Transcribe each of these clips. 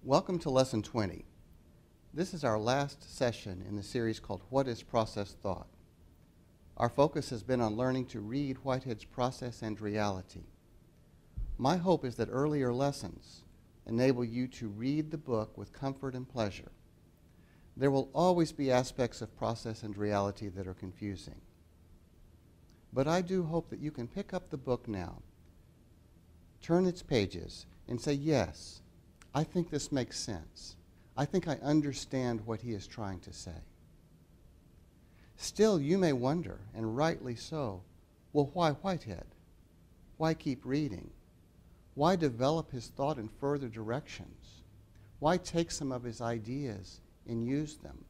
Welcome to Lesson 20. This is our last session in the series called What is Process Thought? Our focus has been on learning to read Whitehead's Process and Reality. My hope is that earlier lessons enable you to read the book with comfort and pleasure. There will always be aspects of process and reality that are confusing. But I do hope that you can pick up the book now, turn its pages, and say, yes, I think this makes sense. I think I understand what he is trying to say. Still, you may wonder, and rightly so, well, why Whitehead? Why keep reading? Why develop his thought in further directions? Why take some of his ideas and use them?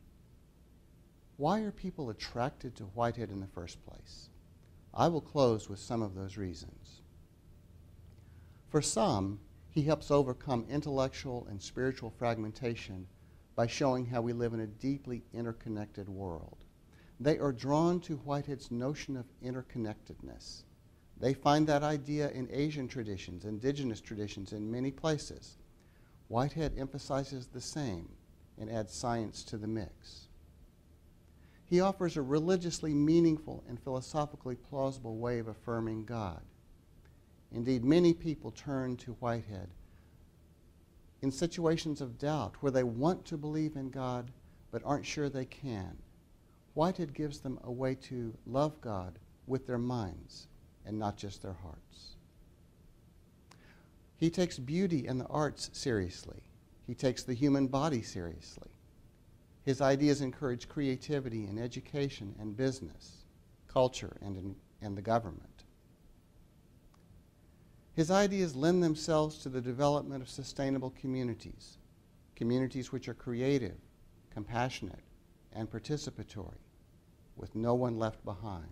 Why are people attracted to Whitehead in the first place? I will close with some of those reasons. For some, he helps overcome intellectual and spiritual fragmentation by showing how we live in a deeply interconnected world. They are drawn to Whitehead's notion of interconnectedness. They find that idea in Asian traditions, indigenous traditions in many places. Whitehead emphasizes the same and adds science to the mix. He offers a religiously meaningful and philosophically plausible way of affirming God. Indeed, many people turn to Whitehead in situations of doubt where they want to believe in God but aren't sure they can. Whitehead gives them a way to love God with their minds and not just their hearts. He takes beauty and the arts seriously. He takes the human body seriously. His ideas encourage creativity in education and business, culture, and the government. His ideas lend themselves to the development of sustainable communities, communities which are creative, compassionate, and participatory, with no one left behind.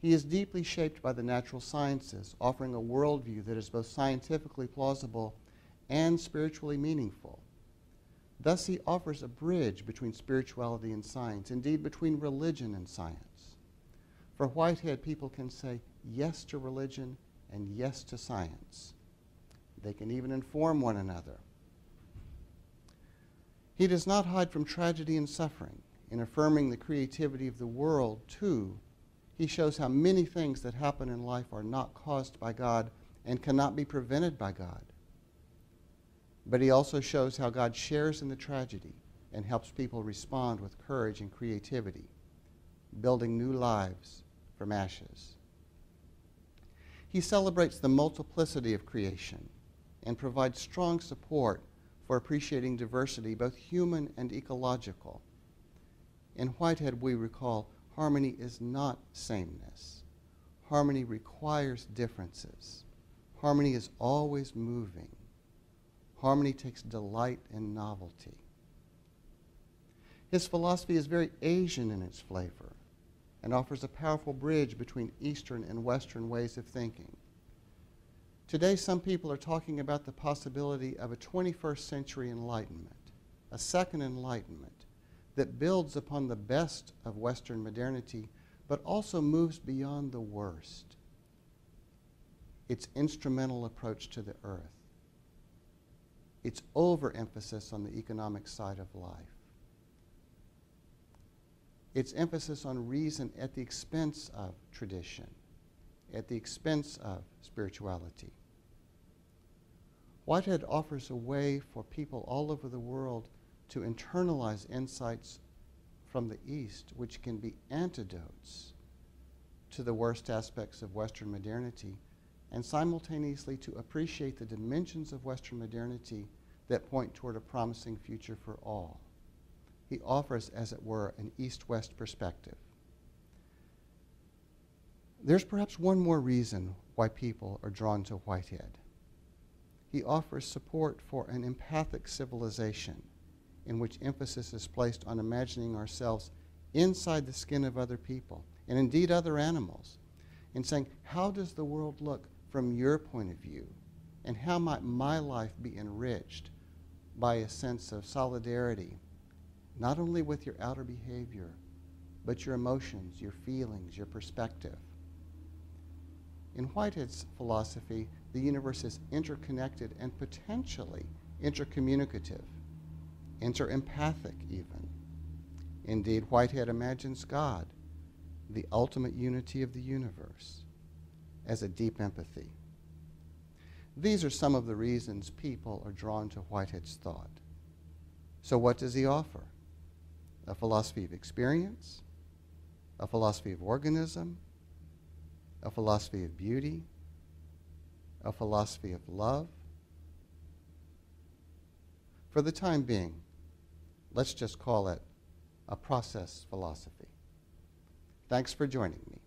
He is deeply shaped by the natural sciences, offering a worldview that is both scientifically plausible and spiritually meaningful. Thus, he offers a bridge between spirituality and science, indeed between religion and science. For Whitehead, people can say yes to religion and yes to science. They can even inform one another. He does not hide from tragedy and suffering. In affirming the creativity of the world, too, he shows how many things that happen in life are not caused by God and cannot be prevented by God. But he also shows how God shares in the tragedy and helps people respond with courage and creativity, building new lives from ashes. He celebrates the multiplicity of creation and provides strong support for appreciating diversity, both human and ecological. In Whitehead, we recall harmony is not sameness. Harmony requires differences. Harmony is always moving. Harmony takes delight in novelty. His philosophy is very Asian in its flavor and offers a powerful bridge between Eastern and Western ways of thinking. Today, some people are talking about the possibility of a 21st century enlightenment, a second enlightenment that builds upon the best of Western modernity, but also moves beyond the worst. Its instrumental approach to the earth, its overemphasis on the economic side of life, its emphasis on reason at the expense of tradition, at the expense of spirituality. Whitehead offers a way for people all over the world to internalize insights from the East, which can be antidotes to the worst aspects of Western modernity, and simultaneously to appreciate the dimensions of Western modernity that point toward a promising future for all. He offers, as it were, an East-West perspective. There's perhaps one more reason why people are drawn to Whitehead. He offers support for an empathic civilization in which emphasis is placed on imagining ourselves inside the skin of other people, and indeed other animals, and saying, how does the world look from your point of view? And how might my life be enriched by a sense of solidarity, not only with your outer behavior, but your emotions, your feelings, your perspective? In Whitehead's philosophy, the universe is interconnected and potentially intercommunicative, interempathic even. Indeed, Whitehead imagines God, the ultimate unity of the universe, as a deep empathy. These are some of the reasons people are drawn to Whitehead's thought. So what does he offer? A philosophy of experience, a philosophy of organism, a philosophy of beauty, a philosophy of love. For the time being, let's just call it a process philosophy. Thanks for joining me.